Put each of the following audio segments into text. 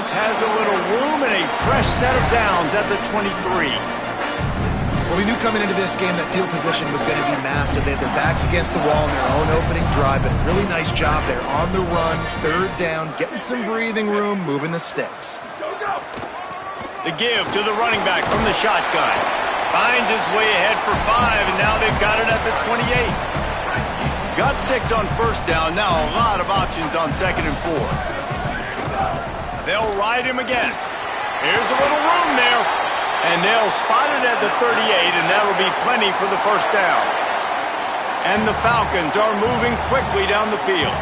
offense has a little room and a fresh set of downs at the 23. Well, we knew coming into this game that field position was going to be massive. They had their backs against the wall in their own opening drive, but a really nice job there on the run, third down, getting some breathing room, moving the sticks. The give to the running back from the shotgun. Finds his way ahead for 5, and now they've got it at the 28. Got 6 on first down, now a lot of options on 2nd and 4. They'll ride him again. Here's a little room there. And they'll spot it at the 38, and that'll be plenty for the first down. And the Falcons are moving quickly down the field.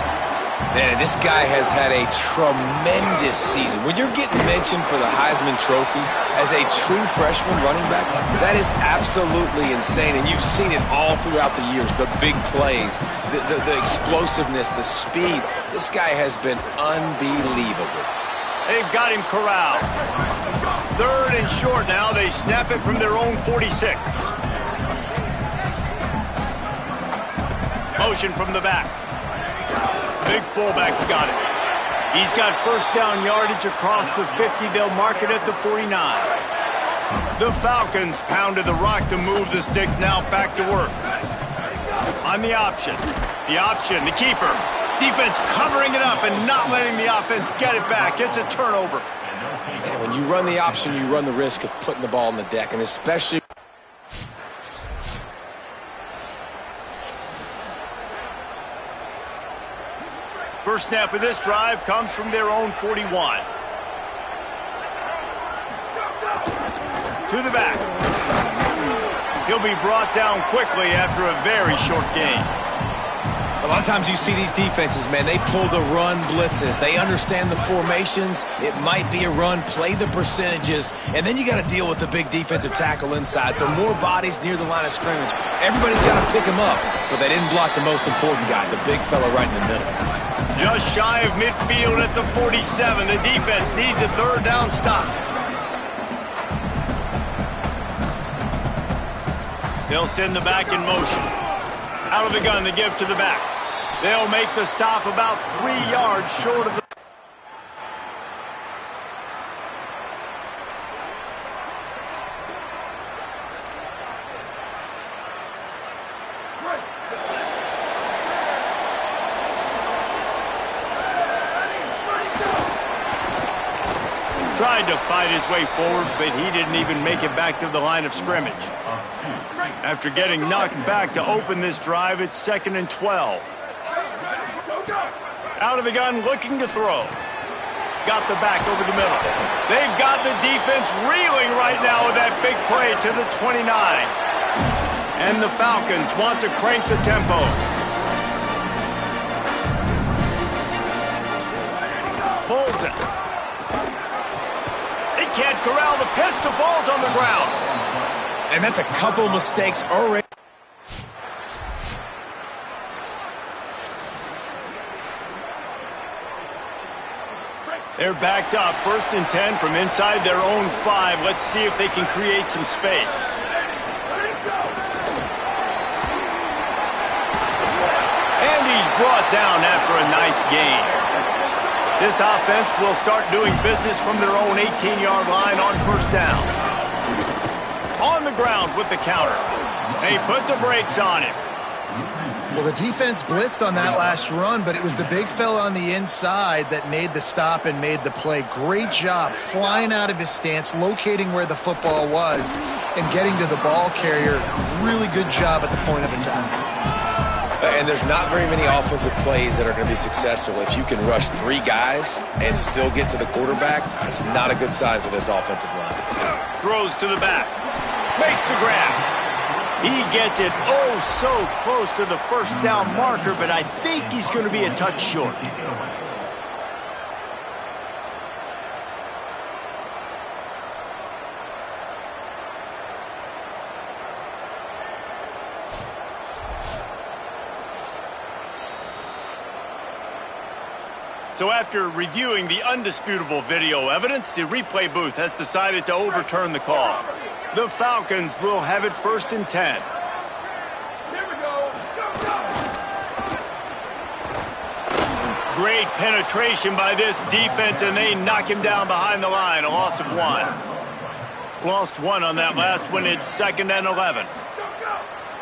Man, this guy has had a tremendous season. When you're getting mentioned for the Heisman Trophy as a true freshman running back, that is absolutely insane. And you've seen it all throughout the years, the big plays, the explosiveness, the speed. This guy has been unbelievable. They've got him corralled. 3rd and short now. They snap it from their own 46. Motion from the back. Big fullback's got it. He's got first down yardage across the 50. They'll mark it at the 49. The Falcons pounded the rock to move the sticks. Now back to work. On the option. The keeper. Defense covering it up and not letting the offense get it back. It's a turnover. Man, when you run the option, you run the risk of putting the ball on the deck, and especially... First snap of this drive comes from their own 41. To the back. He'll be brought down quickly after a very short game. A lot of times you see these defenses, man, they pull the run blitzes. They understand the formations. It might be a run, play the percentages, and then you got to deal with the big defensive tackle inside. So more bodies near the line of scrimmage. Everybody's got to pick him up, but they didn't block the most important guy, the big fella right in the middle. Just shy of midfield at the 47. The defense needs a 3rd down stop. They'll send the back in motion. Out of the gun to give to the back. They'll make the stop about 3 yards short of the... Tried to fight his way forward, but he didn't even make it back to the line of scrimmage. After getting knocked back to open this drive, it's 2nd and 12. Out of the gun, looking to throw. Got the back over the middle. They've got the defense reeling right now with that big play to the 29. And the Falcons want to crank the tempo. Pulls it. They can't corral the pitch. The ball's on the ground. And that's a couple mistakes already. They're backed up. 1st and 10 from inside their own 5. Let's see if they can create some space. And he's brought down after a nice gain. This offense will start doing business from their own 18-yard line on 1st down. On the ground with the counter. They put the brakes on him. Well, the defense blitzed on that last run, but it was the big fella on the inside that made the stop and made the play. Great job flying out of his stance, locating where the football was, and getting to the ball carrier. Really good job at the point of attack. And there's not very many offensive plays that are going to be successful if you can rush 3 guys and still get to the quarterback. That's not a good sign for this offensive line. Throws to the back. Makes the grab. He gets it oh so close to the 1st down marker, but I think he's going to be a touch short. So after reviewing the undisputable video evidence, the replay booth has decided to overturn the call. The Falcons will have it 1st and 10. Here we go. Go, go. Great penetration by this defense, and they knock him down behind the line. A loss of 1. Lost 1 on that last one. It's 2nd and 11.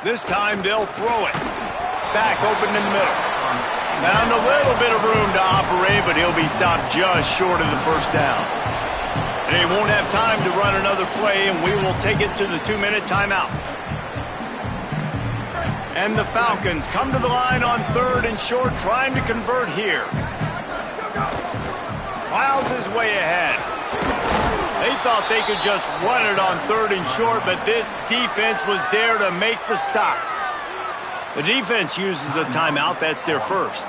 This time they'll throw it. Back open in the middle. Found a little bit of room to operate, but he'll be stopped just short of the first down. They won't have time to run another play, and we will take it to the 2-minute timeout. And the Falcons come to the line on 3rd and short, trying to convert here. Plows his way ahead. They thought they could just run it on 3rd and short, but this defense was there to make the stop. The defense uses a timeout. That's their first.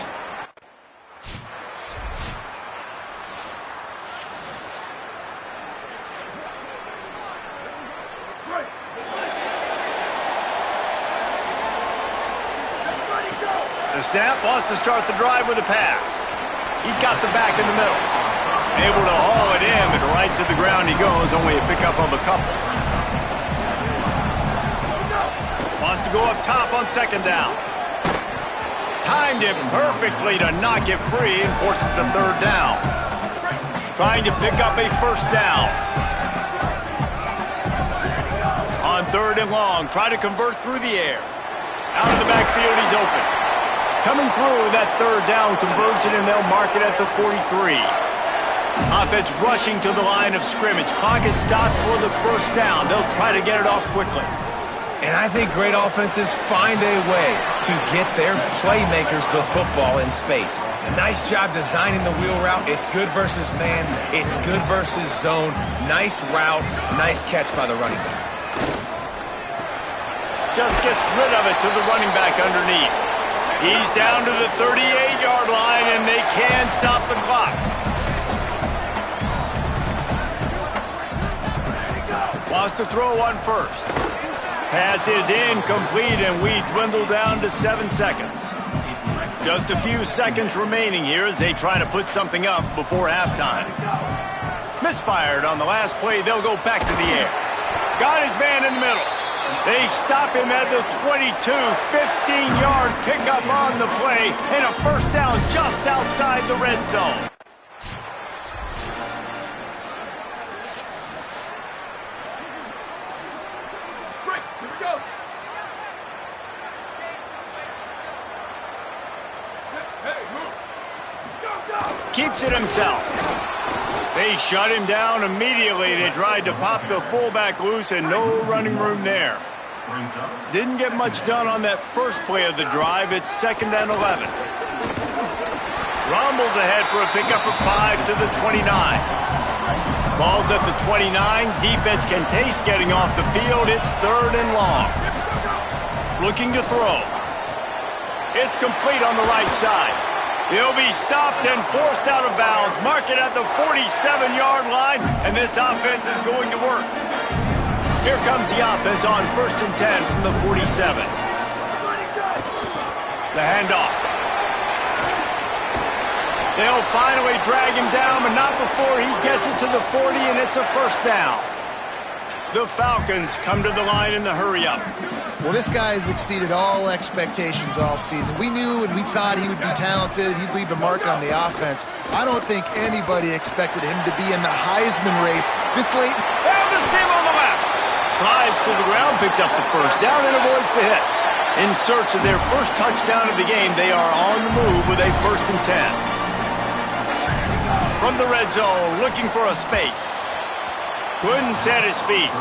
The snap wants to start the drive with a pass. He's got the back in the middle. Able to haul it in, but right to the ground he goes. Only a pickup of a couple. Wants to go up top on 2nd down. Timed it perfectly to not get free and forces the 3rd down. Trying to pick up a 1st down. On 3rd and long, try to convert through the air. Out of the backfield, he's open. Coming through with that 3rd down conversion, and they'll mark it at the 43. Offense rushing to the line of scrimmage. Clock is stopped for the 1st down. They'll try to get it off quickly. And I think great offenses find a way to get their playmakers the football in space. Nice job designing the wheel route. It's good versus man. It's good versus zone. Nice route. Nice catch by the running back. Just gets rid of it to the running back underneath. He's down to the 38-yard line, and they can stop the clock. Wants to throw on 1st. Pass is incomplete, and we dwindle down to 7 seconds. Just a few seconds remaining here as they try to put something up before halftime. Misfired on the last play. They'll go back to the air. Got his man in the middle. They stop him at the 22, 15-yard pickup on the play, and a 1st down just outside the red zone. Break, here we go. Hey, move. Go. Keeps it himself. They shut him down immediately. They tried to pop the fullback loose, and no running room there. Didn't get much done on that first play of the drive. It's 2nd and 11. Rumbles ahead for a pickup of 5 to the 29. Ball's at the 29. Defense can taste getting off the field. It's 3rd and long. Looking to throw. It's complete on the right side. He'll be stopped and forced out of bounds. Mark it at the 47-yard line, and this offense is going to work. Here comes the offense on 1st and 10 from the 47. The handoff. They'll finally drag him down, but not before he gets it to the 40, and it's a 1st down. The Falcons come to the line in the hurry-up. Well, this guy has exceeded all expectations all season. We knew and we thought he would be talented. He'd leave a mark on the offense. I don't think anybody expected him to be in the Heisman race this late. Down the seam on the left. Slides to the ground, picks up the 1st down, and avoids the hit. In search of their first touchdown of the game, they are on the move with a 1st and 10. From the red zone, looking for a space. Couldn't set his feet.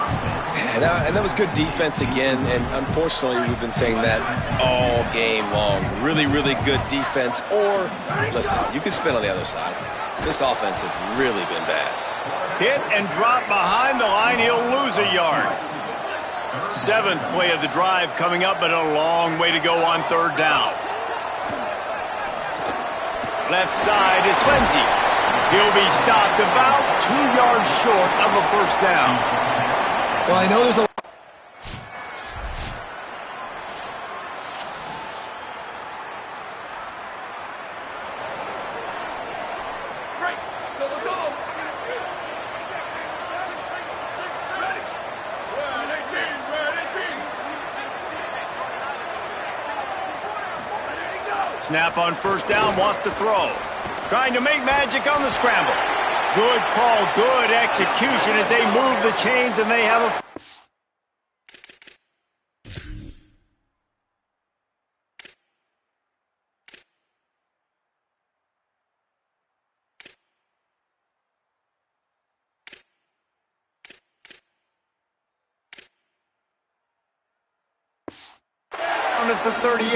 And that was good defense again, and unfortunately we've been saying that all game long. Really, really good defense, or, listen, you can spin on the other side. This offense has really been bad. Hit and drop behind the line, he'll lose a yard. 7th play of the drive coming up, but a long way to go on 3rd down. Left side, it's Lindsey. He'll be stopped about 2 yards short of a 1st down. Well, I know there's a Break. So let's all. Ready. Red 18. Red 18. Ready to go. Snap on first down, wants to throw. Trying to make magic on the scramble. Good call, good execution as they move the chains and they have a... at the 38.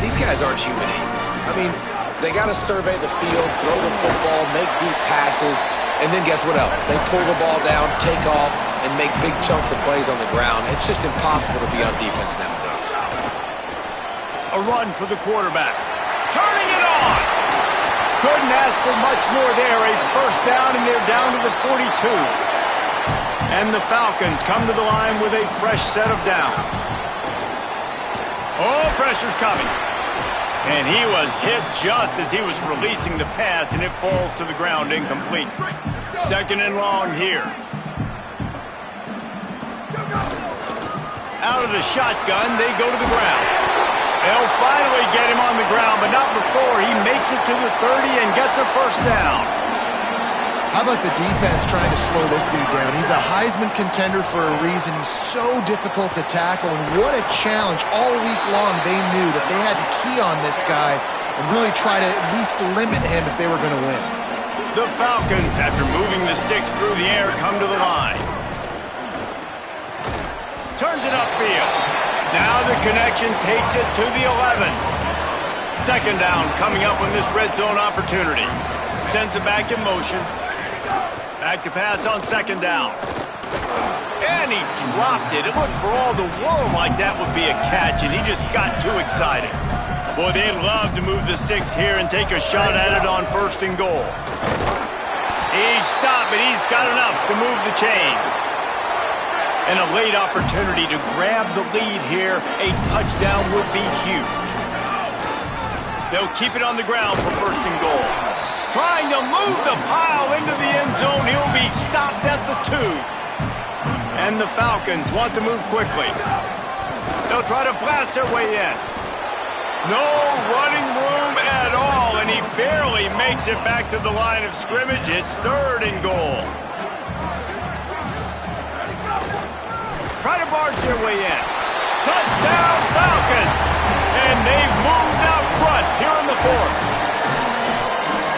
These guys aren't human. I mean, they got to survey the field, throw the football, make deep passes, and then guess what else? They pull the ball down, take off, and make big chunks of plays on the ground. It's just impossible to be on defense nowadays. A run for the quarterback. Turning it on! Couldn't ask for much more there. A first down, and they're down to the 42. And the Falcons come to the line with a fresh set of downs. Oh, pressure's coming. And he was hit just as he was releasing the pass, and it falls to the ground incomplete. Second and long here. Out of the shotgun, they go to the ground. They'll finally get him on the ground, but not before he makes it to the 30 and gets a first down. How about the defense trying to slow this dude down? He's a Heisman contender for a reason. He's so difficult to tackle, and what a challenge. All week long, they knew that they had to key on this guy and really try to at least limit him if they were going to win. The Falcons, after moving the sticks through the air, come to the line. Turns it upfield. Now the connection takes it to the 11. Second down coming up on this red zone opportunity. Sends it back in motion. Back to pass on second down. And he dropped it. It looked for all the world like that would be a catch, and he just got too excited. Boy, they love to move the sticks here and take a shot at it on first and goal. He's stopped, but he's got enough to move the chain. And a late opportunity to grab the lead here. A touchdown would be huge. They'll keep it on the ground for first and goal. Trying to move the pile into the end zone. He'll be stopped at the 2. And the Falcons want to move quickly. They'll try to blast their way in. No running room at all, and he barely makes it back to the line of scrimmage. It's third and goal. Try to barge their way in. Touchdown, Falcons! And they've moved out front here in the 4th.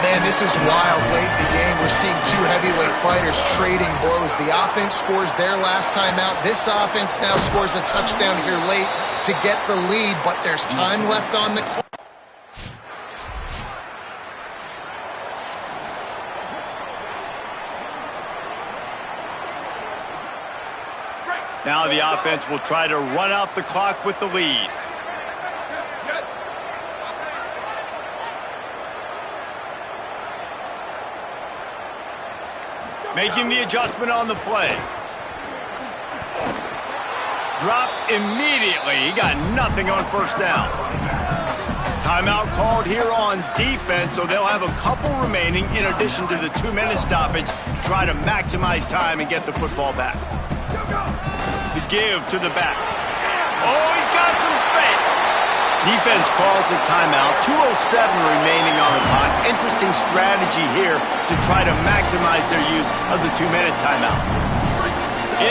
Man, this is wild. Late in the game, we're seeing two heavyweight fighters trading blows. The offense scores their last time out. This offense now scores a touchdown here late to get the lead, but there's time left on the clock. Now the offense will try to run out the clock with the lead. Making the adjustment on the play. Dropped immediately. He got nothing on first down. Timeout called here on defense, so they'll have a couple remaining in addition to the 2-minute stoppage to try to maximize time and get the football back. The give to the back. Oh, he's got some space. Defense calls a timeout. 2:07 remaining on the clock. Interesting strategy here to try to maximize their use of the 2-minute timeout.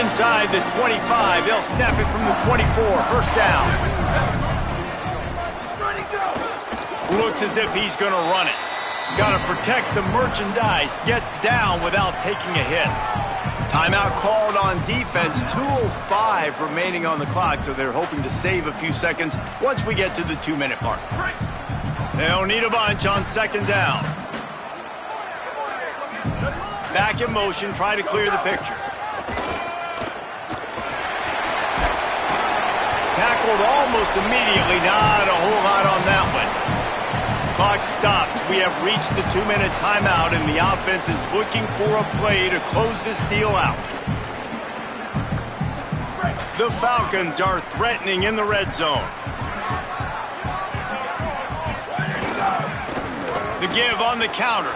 Inside the 25, they'll snap it from the 24. First down. Looks as if he's going to run it. Got to protect the merchandise. Gets down without taking a hit. Timeout called on defense. 2:05 remaining on the clock, so they're hoping to save a few seconds once we get to the 2-minute mark. They'll need a bunch on second down. Back in motion, try to clear the picture. Tackled almost immediately. Not a whole lot on that one. Clock stops. We have reached the 2-minute timeout, and the offense is looking for a play to close this deal out. The Falcons are threatening in the red zone. The give on the counter.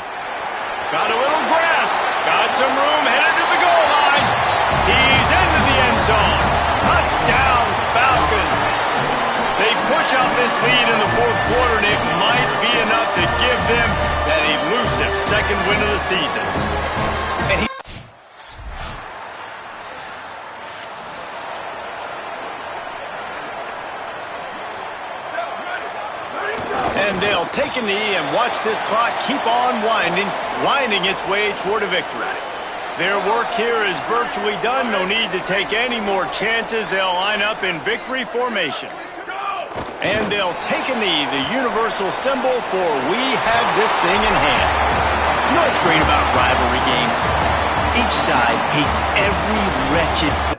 Got a little grass. Got some room. Headed to the goal line. He's into the end zone. Touchdown, Falcons. They push out this lead in the 4th second win of the season. And they'll take a knee and watch this clock keep on winding its way toward a victory. Their work here is virtually done. No need to take any more chances. They'll line up in victory formation. And they'll take a knee, the universal symbol for we have this thing in hand. You know what's great about rivalry games? Each side hates every wretched...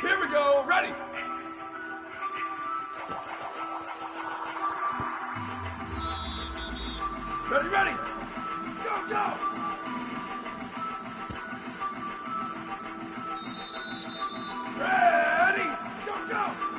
Here we go, ready. Ready. Go. Ready, go.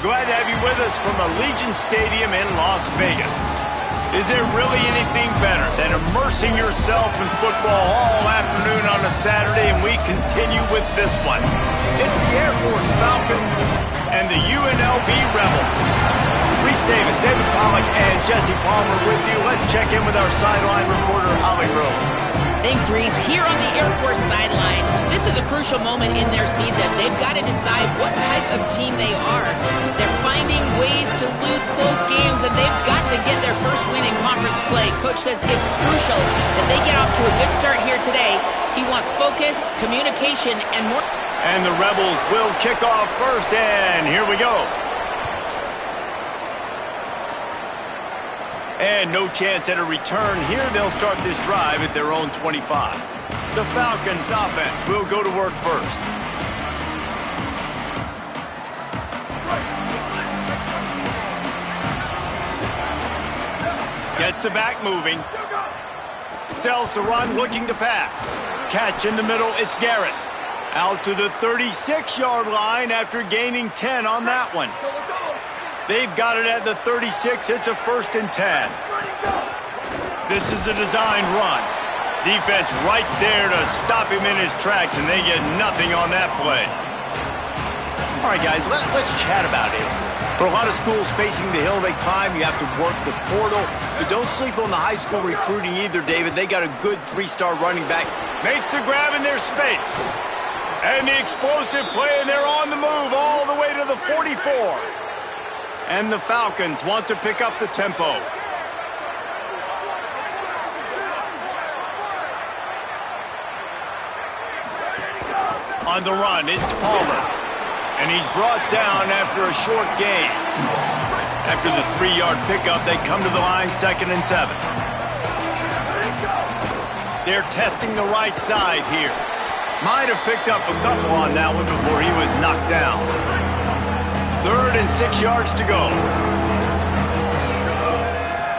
glad to have you with us from Allegiant Stadium in Las Vegas. Is there really anything better than immersing yourself in football all afternoon on a Saturday, and we continue with this one. It's the Air Force Falcons and the UNLV Rebels. Reese Davis, David Pollack, and Jesse Palmer with you. Let's check in with our sideline reporter, Holly Rowe. Thanks, Reese. Here on the Air Force sideline, this is a crucial moment in their season. They've got to decide what type of team they are. They're finding ways to lose close games, and they've got to get their first win in conference play. Coach says it's crucial that they get off to a good start here today. He wants focus, communication, and more. And the Rebels will kick off first, and here we go. And no chance at a return here. They'll start this drive at their own 25. The Falcons offense will go to work first. Gets the back moving. Sells to run, looking to pass. Catch in the middle, it's Garrett. Out to the 36-yard line after gaining 10 on that one. They've got it at the 36. It's a 1st and 10. This is a designed run. Defense right there to stop him in his tracks, and they get nothing on that play. All right, guys, let's chat about Air Force. For a lot of schools facing the hill they climb, you have to work the portal. But don't sleep on the high school recruiting either, David. They got a good 3-star running back. Makes the grab in their space. And the explosive play, and they're on the move all the way to the 44. And the Falcons want to pick up the tempo. On the run, it's Palmer. And he's brought down after a short gain. After the 3-yard pickup, they come to the line 2nd and 7. They're testing the right side here. Might have picked up a couple on that one before he was knocked down. 3rd and 6 yards to go.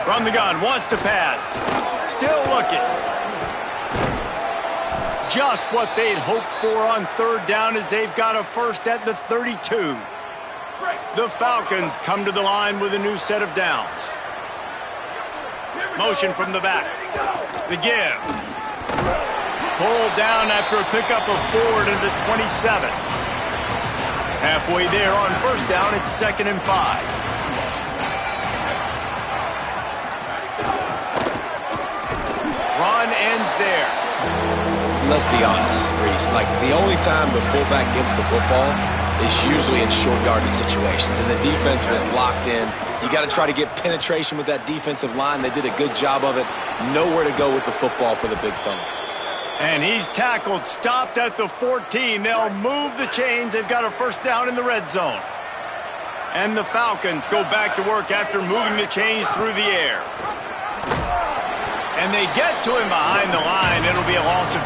From the gun, wants to pass. Still looking. Just what they'd hoped for on 3rd down as they've got a 1st at the 32. The Falcons come to the line with a new set of downs. Motion from the back. The give. Pulled down after a pickup of 4 to the 27. Halfway there on 1st down, it's 2nd and 5. Run ends there. Let's be honest, Reese. Like, the only time the fullback gets the football is usually in short yardage situations, and the defense was locked in. You got to try to get penetration with that defensive line. They did a good job of it. Nowhere to go with the football for the big fella. And he's tackled, stopped at the 14. They'll move the chains. They've got a 1st down in the red zone. And the Falcons go back to work after moving the chains through the air. And they get to him behind the line. It'll be a loss of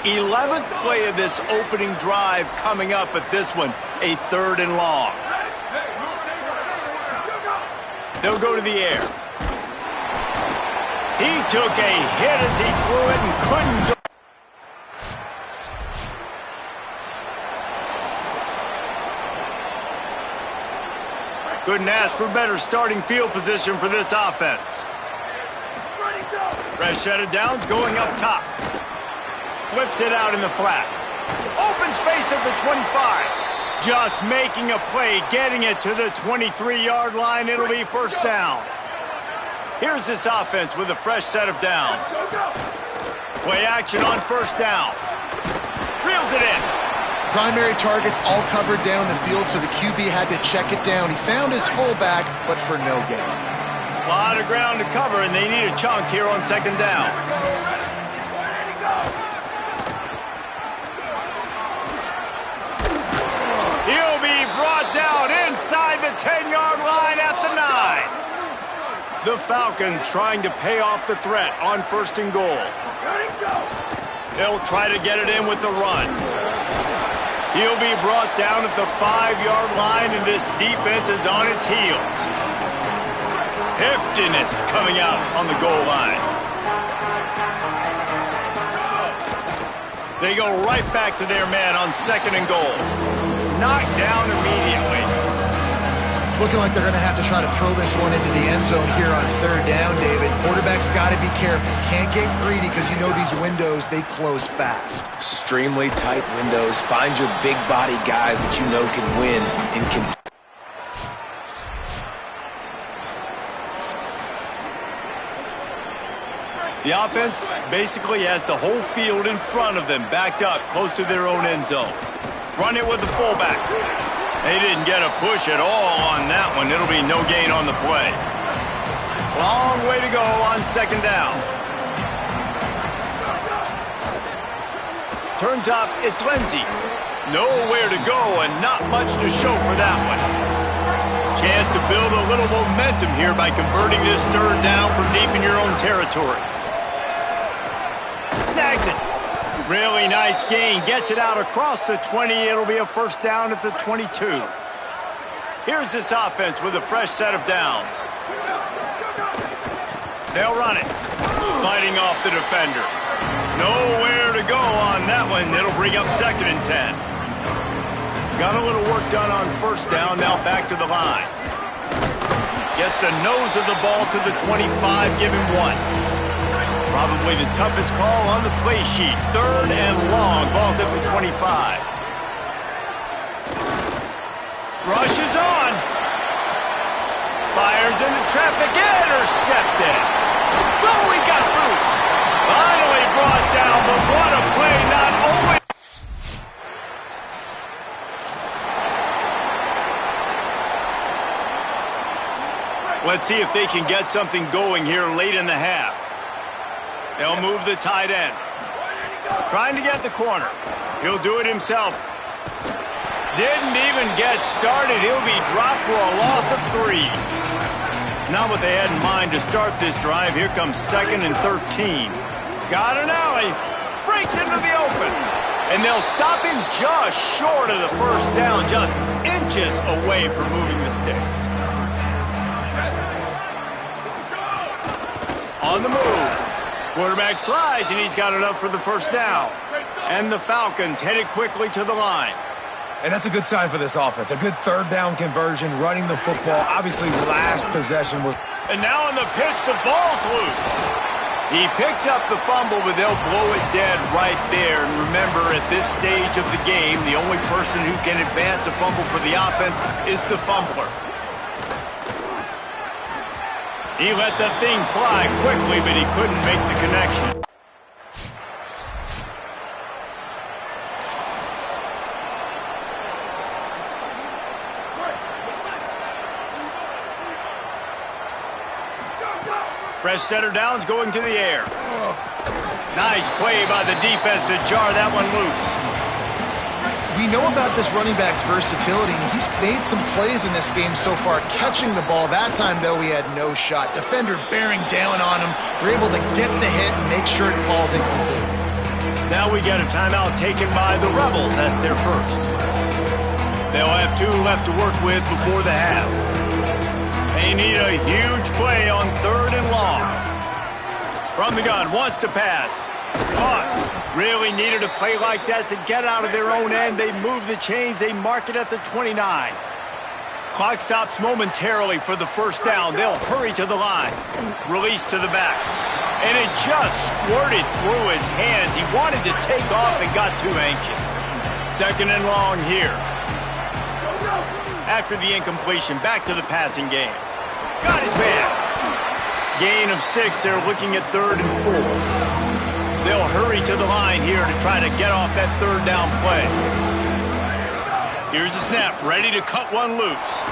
2. 11th play of this opening drive coming up at this one, a 3rd and long. They'll go to the air. He took a hit as he threw it and couldn't do it. Couldn't ask for better starting field position for this offense. Fresh set of downs going up top. Flips it out in the flat. Open space at the 25. Just making a play, getting it to the 23-yard line. It'll be 1st down. Here's this offense with a fresh set of downs. Play action on 1st down. Reels it in. Primary targets all covered down the field, so the QB had to check it down. He found his fullback, but for no gain. A lot of ground to cover, and they need a chunk here on 2nd down. He'll be brought down inside the 10-yard line at the 9. The Falcons trying to pay off the threat on 1st and goal. They'll try to get it in with the run. He'll be brought down at the 5-yard line, and this defense is on its heels. Heftiness coming out on the goal line. They go right back to their man on 2nd and goal. Knocked down immediately. It's looking like they're going to have to try to throw this one into the end zone here on 3rd down, David. Quarterback's got to be careful. Can't get greedy because you know these windows, they close fast. Extremely tight windows. Find your big body guys that you know can win and can. The offense basically has the whole field in front of them, backed up close to their own end zone. Run it with the fullback. They didn't get a push at all on that one. It'll be no gain on the play. Long way to go on 2nd down. Turns up, it's Lindsey. Nowhere to go and not much to show for that one. Chance to build a little momentum here by converting this 3rd down from deep in your own territory. Snags it. Really nice gain. Gets it out across the 20. It'll be a 1st down at the 22. Here's this offense with a fresh set of downs. They'll run it. Fighting off the defender. Nowhere to go on that one. It'll bring up 2nd and 10. Got a little work done on 1st down. Now back to the line. Gets the nose of the ball to the 25. Give him 1. Probably the toughest call on the play sheet. 3rd and long. Ball's at the 25. Rushes on. Fires into traffic. Intercepted. Oh, he got loose. Finally brought down, but what a play. Not only... Let's see if they can get something going here late in the half. They'll move the tight end. Trying to get the corner. He'll do it himself. Didn't even get started. He'll be dropped for a loss of 3. Not what they had in mind to start this drive. Here comes 2nd and 13. Got an alley. Breaks into the open. And they'll stop him just short of the 1st down. Just inches away from moving the sticks. On the move. Quarterback slides, and he's got enough for the 1st down. And the Falcons headed quickly to the line. And that's a good sign for this offense. A good 3rd down conversion, running the football. Obviously, last possession was... And now on the pitch, the ball's loose. He picks up the fumble, but they'll blow it dead right there. And remember, at this stage of the game, the only person who can advance a fumble for the offense is the fumbler. He let the thing fly quickly, but he couldn't make the connection. Fresh set of downs going to the air. Nice play by the defense to jar that one loose. We know about this running back's versatility, and he's made some plays in this game so far. Catching the ball, that time, though, he had no shot. Defender bearing down on him. They're able to get the hit and make sure it falls incomplete. Now we get a timeout taken by the Rebels. That's their 1st. They'll have 2 left to work with before the half. They need a huge play on 3rd and long. From the gun, wants to pass. Caught. Really needed a play like that to get out of their own end. They move the chains. They mark it at the 29. Clock stops momentarily for the 1st down. They'll hurry to the line. Release to the back. And it just squirted through his hands. He wanted to take off and got too anxious. 2nd and long here. After the incompletion, back to the passing game. Got his man. Gain of 6. They're looking at 3rd and 4. They'll hurry to the line here to try to get off that 3rd down play. Here's the snap, ready to cut one loose.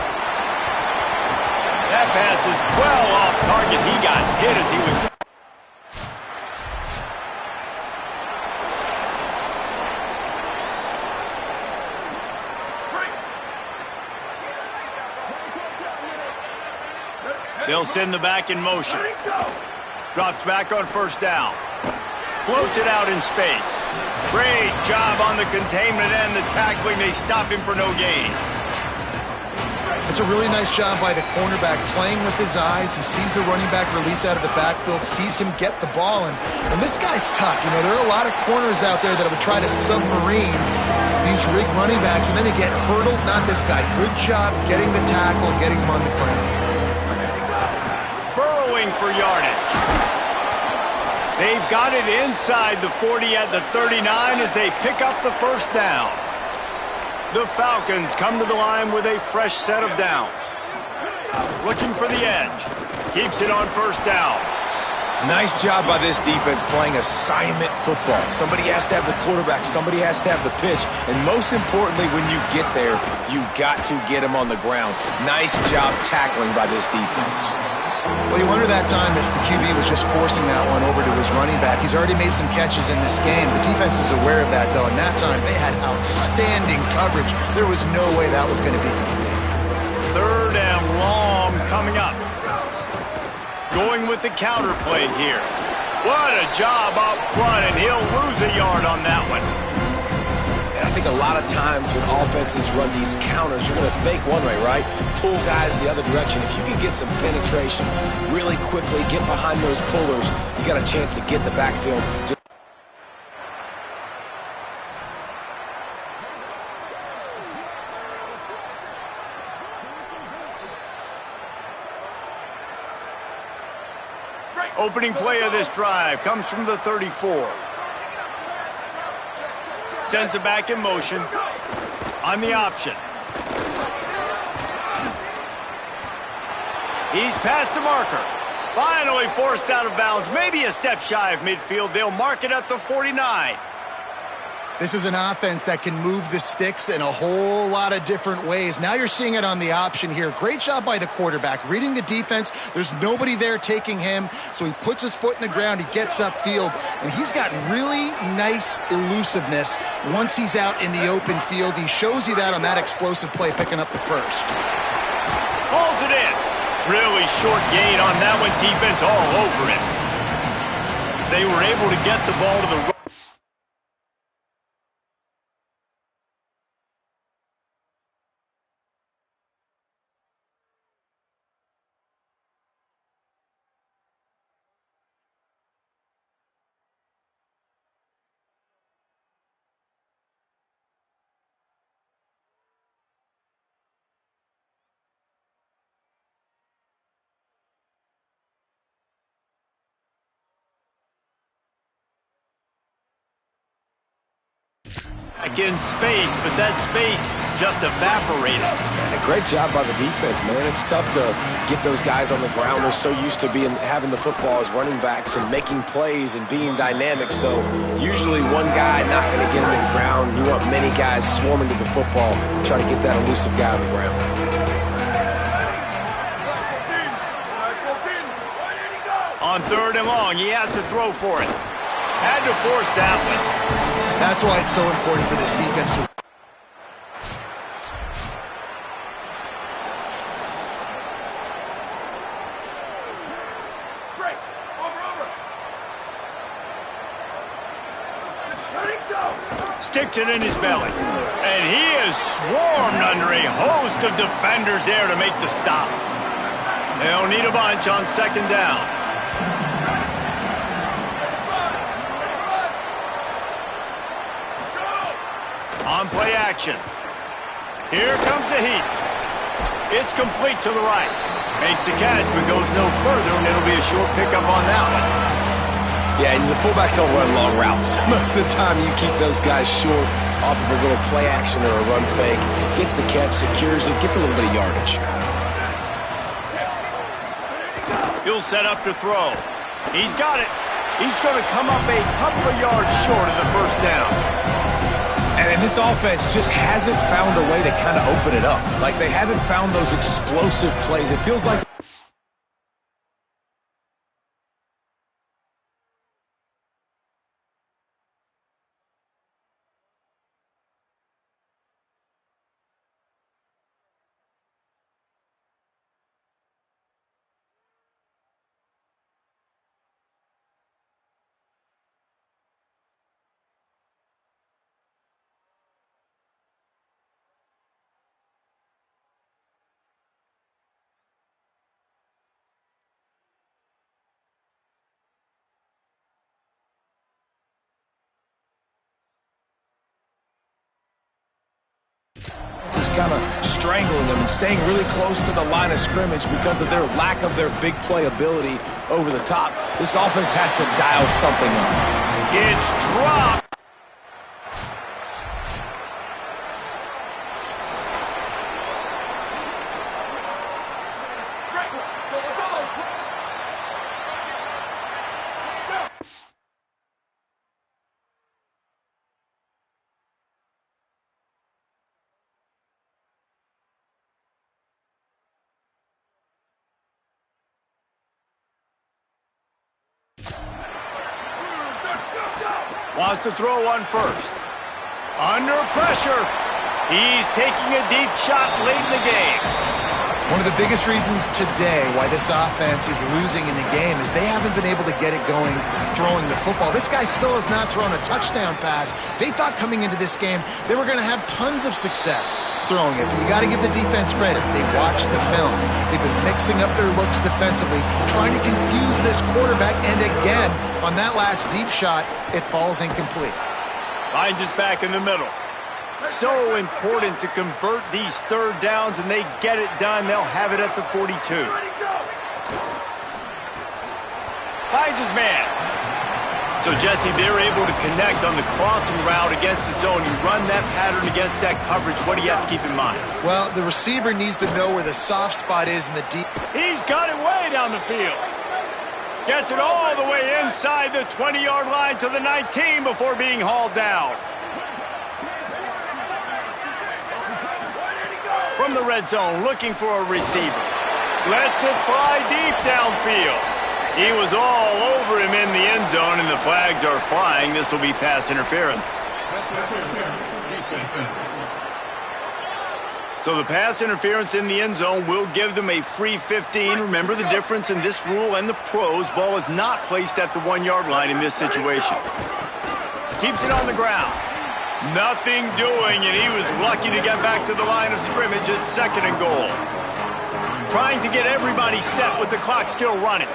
That pass is well off target. He got hit as he was... They'll send the back in motion. Drops back on 1st down. Floats it out in space. Great job on the containment and the tackling. They stop him for no gain. It's a really nice job by the cornerback playing with his eyes. He sees the running back release out of the backfield, sees him get the ball, and this guy's tough. You know, there are a lot of corners out there that would try to submarine these rig running backs, and then they get hurdled. Not this guy. Good job getting the tackle, getting him on the ground. Burrowing for yardage. They've got it inside the 40 at the 39 as they pick up the first down. The Falcons come to the line with a fresh set of downs. Looking for the edge. Keeps it on first down. Nice job by this defense playing assignment football. Somebody has to have the quarterback. Somebody has to have the pitch. And most importantly, when you get there, you got to get him on the ground. Nice job tackling by this defense. Well, you wonder that time if the QB was just forcing that one over to his running back. He's already made some catches in this game. The defense is aware of that, though, and that time they had outstanding coverage. There was no way that was going to be complete. Third and long coming up. Going with the counter play here. What a job up front, and he'll lose a yard on that one. And I think a lot of times when offenses run these counters, you're going to fake one way, right? Pull guys the other direction. If you can get some penetration really quickly, get behind those pullers, you got a chance to get the backfield. Opening play of this drive comes from the 34. Sends it back in motion on the option. He's past the marker. Finally forced out of bounds. Maybe a step shy of midfield. They'll mark it at the 49. This is an offense that can move the sticks in a whole lot of different ways. Now you're seeing it on the option here. Great job by the quarterback. Reading the defense, there's nobody there taking him, so he puts his foot in the ground, he gets upfield, and he's got really nice elusiveness once he's out in the open field. He shows you that on that explosive play, picking up the first. Pulls it in. Really short gain on that one. Defense all over it. They were able to get the ball to the right. In space, but that space just evaporated. And a great job by the defense, man. It's tough to get those guys on the ground. They're so used to having the football as running backs and making plays and being dynamic. So usually one guy not going to get him to the ground. You want many guys swarming to the football, try to get that elusive guy on the ground. On third and long, he has to throw for it. Had to force that one. That's why it's so important for this defense to... Break. Over. Ready, go. Sticks it in his belly. And he is swarmed under a host of defenders there to make the stop. They'll need a bunch on second down. On play action. Here comes the heat. It's complete to the right. Makes the catch, but goes no further, and it'll be a short pickup on that one. Yeah, and the fullbacks don't run long routes. Most of the time, you keep those guys short off of a little play action or a run fake. Gets the catch, secures it, gets a little bit of yardage. He'll set up to throw. He's got it. He's going to come up a couple of yards short of the first down. And this offense just hasn't found a way to kind of open it up. Like, they haven't found those explosive plays. It feels like kind of strangling them and staying really close to the line of scrimmage because of their lack of their big play ability over the top. This offense has to dial something up. It's dropped. Wants to throw one first. Under pressure. He's taking a deep shot late in the game. One of the biggest reasons today why this offense is losing in the game is they haven't been able to get it going throwing the football. This guy still has not thrown a touchdown pass. They thought coming into this game they were going to have tons of success throwing it. But you got to give the defense credit. They watched the film. They've been mixing up their looks defensively, trying to confuse this quarterback. And again, on that last deep shot, it falls incomplete. Finds us back in the middle. So important to convert these third downs, and they get it done. They'll have it at the 42. Finds his man. So, Jesse, they're able to connect on the crossing route against the zone. You run that pattern against that coverage. What do you have to keep in mind? Well, the receiver needs to know where the soft spot is in the deep. He's got it way down the field. Gets it all the way inside the 20-yard line to the 19 before being hauled down. From the red zone, looking for a receiver. Lets it fly deep downfield. He was all over him in the end zone, and the flags are flying. This will be pass interference. So the pass interference in the end zone will give them a free 15. Remember the difference in this rule and the pros. Ball is not placed at the 1-yard line in this situation. Keeps it on the ground. Nothing doing, and he was lucky to get back to the line of scrimmage. It's 2nd and goal. Trying to get everybody set with the clock still running.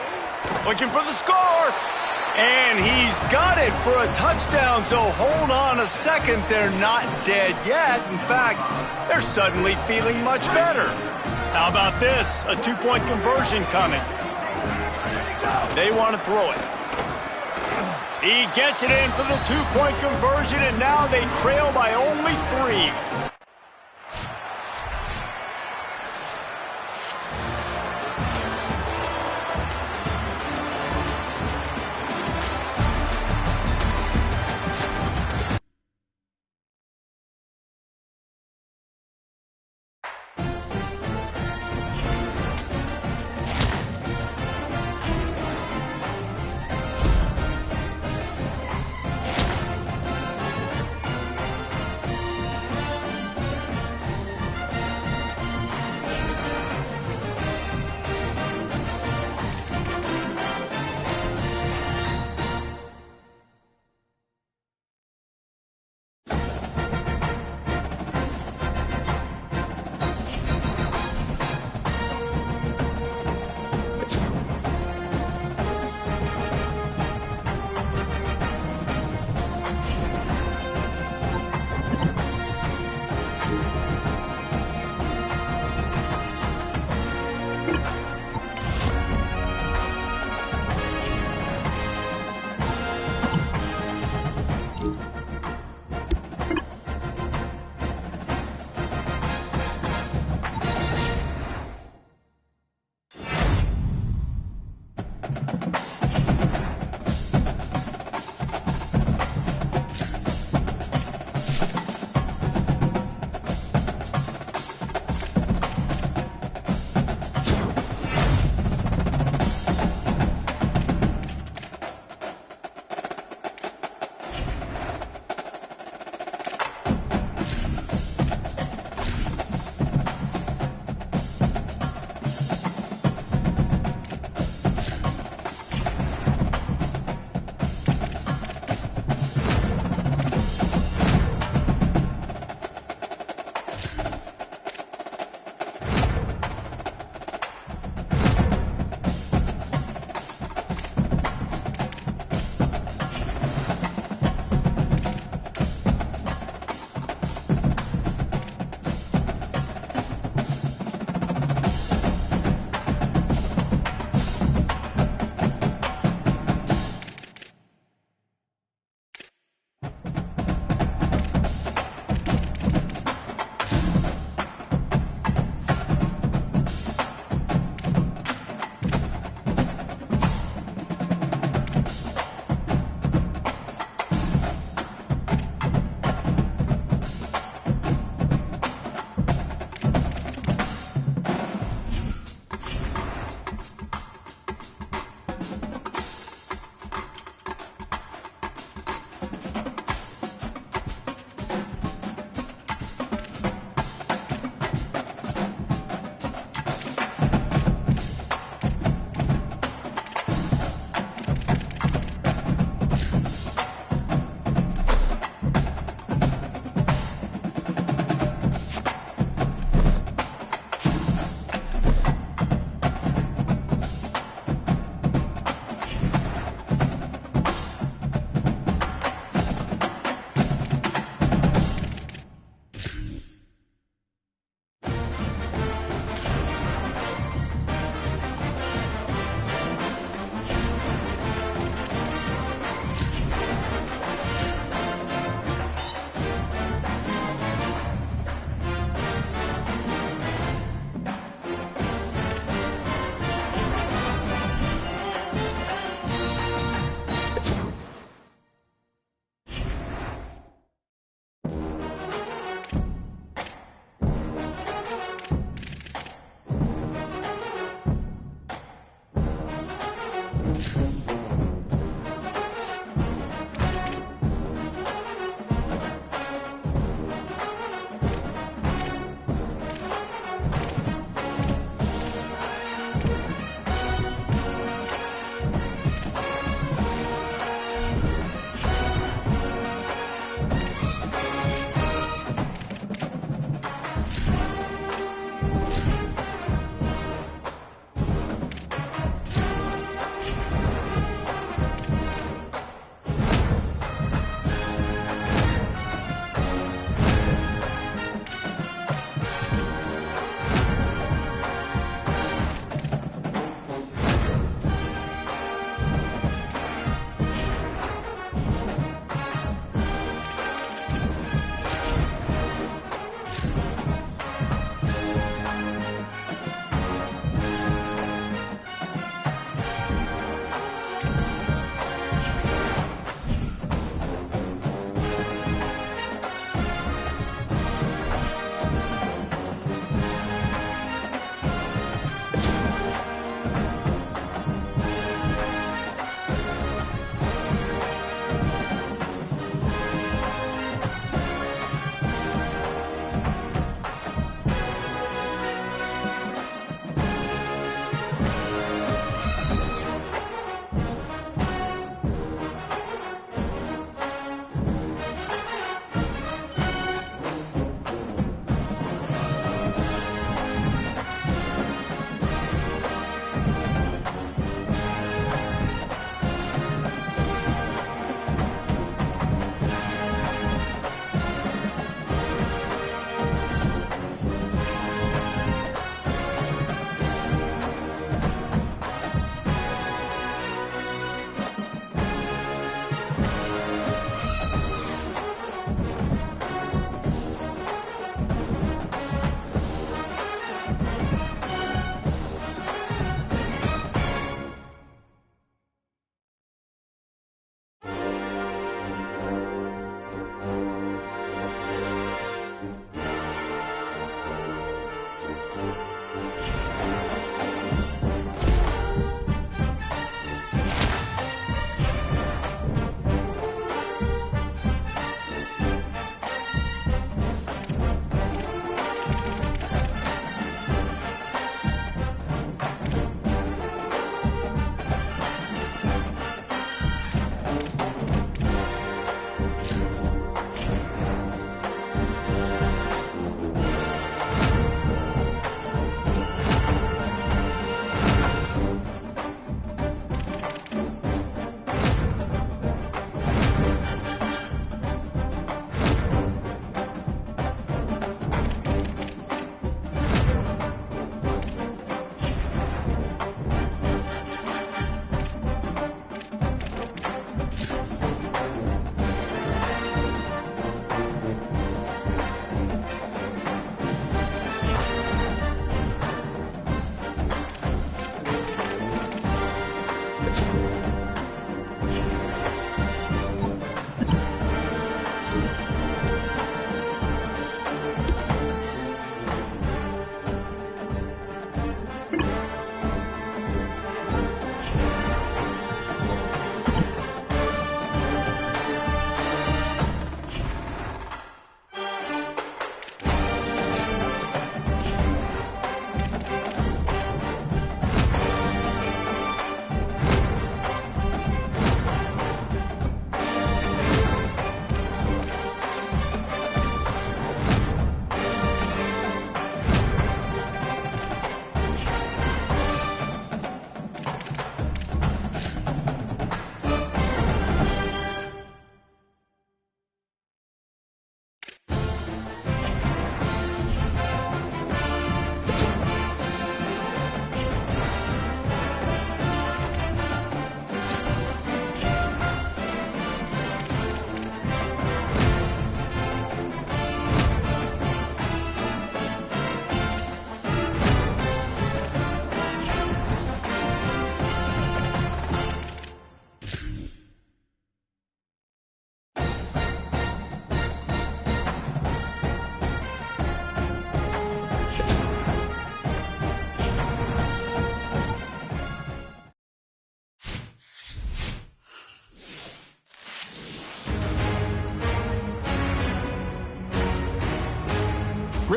Looking for the score. And he's got it for a touchdown, so hold on a second. They're not dead yet. In fact, they're suddenly feeling much better. How about this? A 2-point conversion coming. They want to throw it. He gets it in for the 2-point conversion, and now they trail by only 3.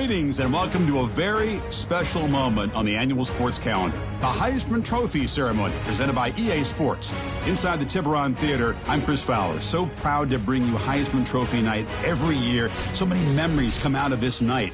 Greetings and welcome to a very special moment on the annual sports calendar. The Heisman Trophy ceremony presented by EA Sports. Inside the Tiburon Theater, I'm Chris Fowler. So proud to bring you Heisman Trophy night every year. So many memories come out of this night.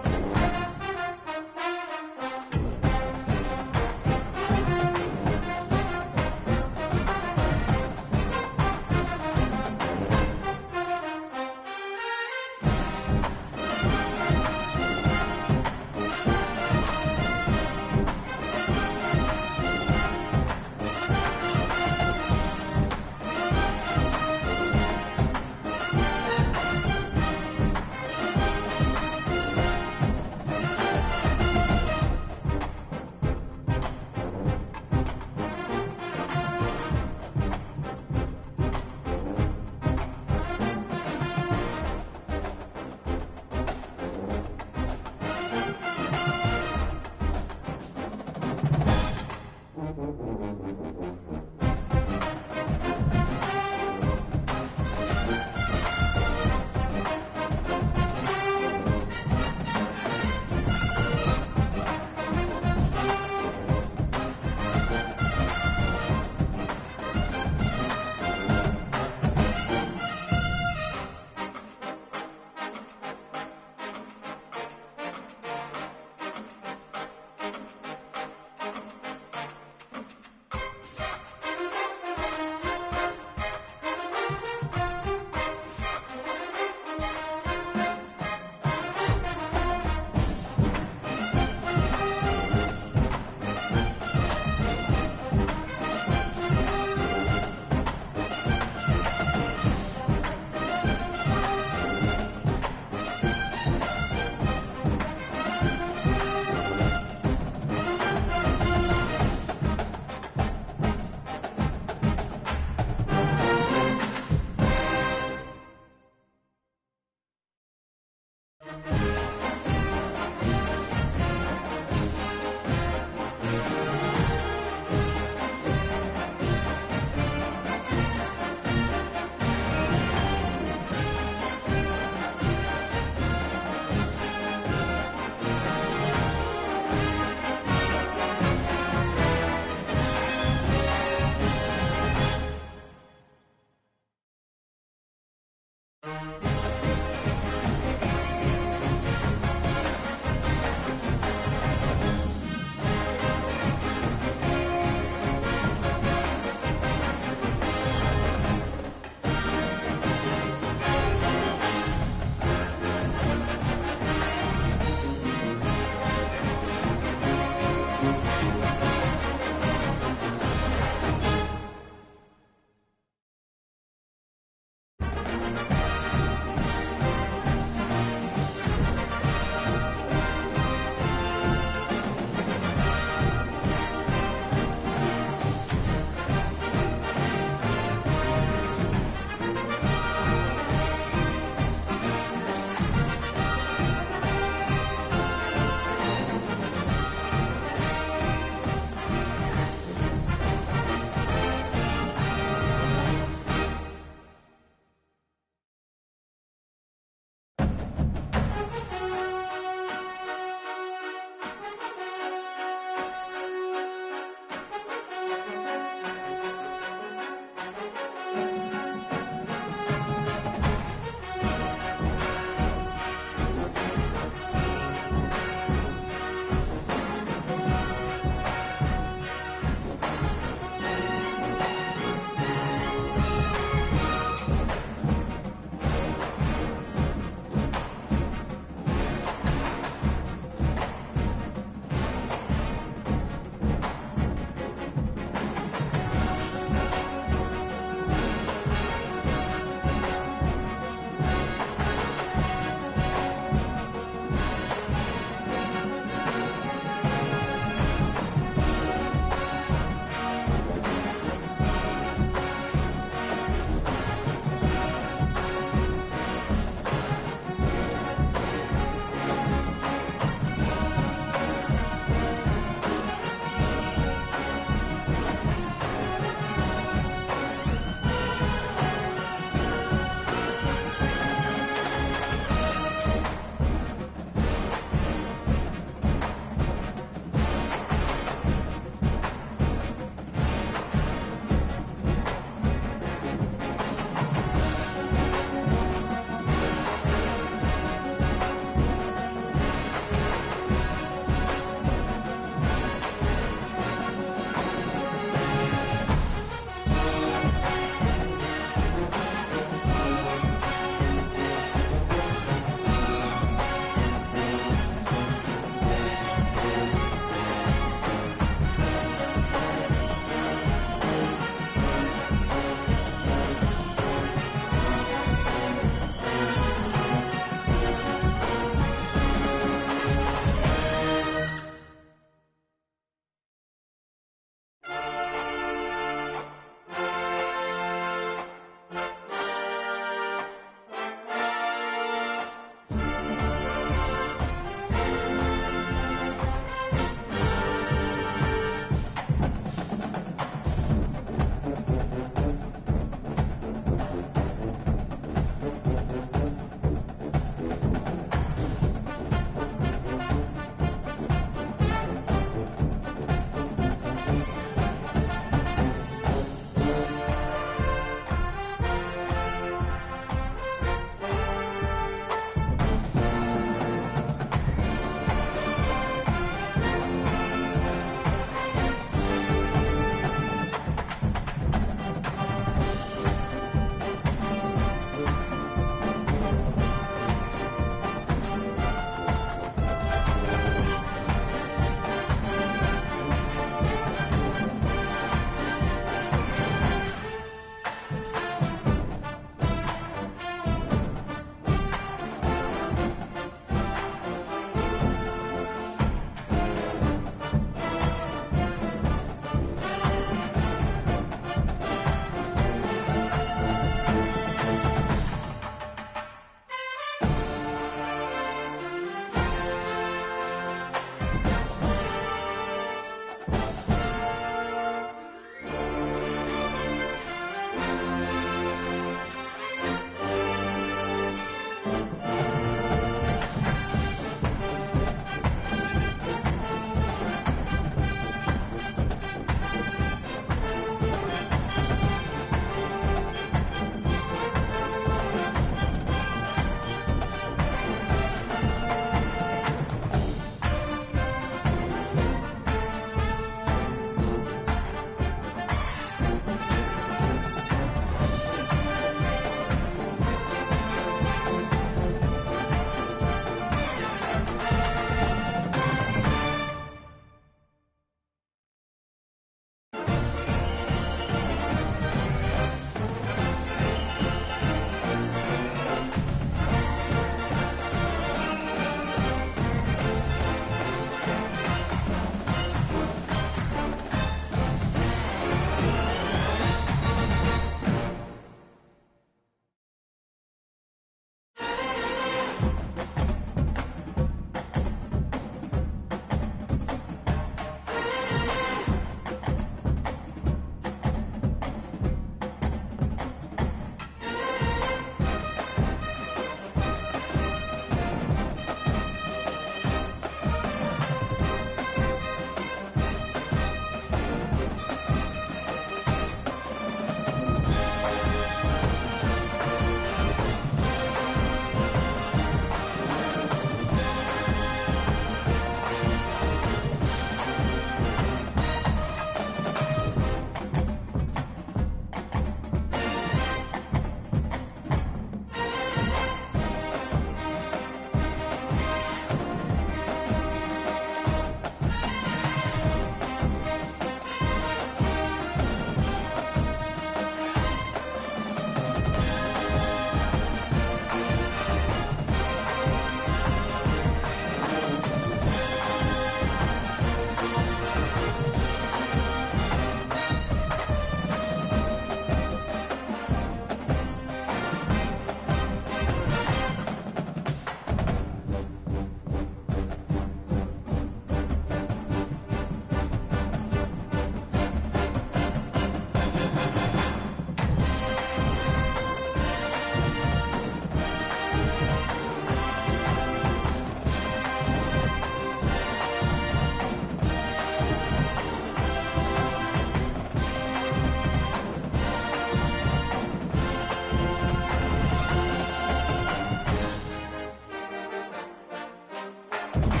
Bye.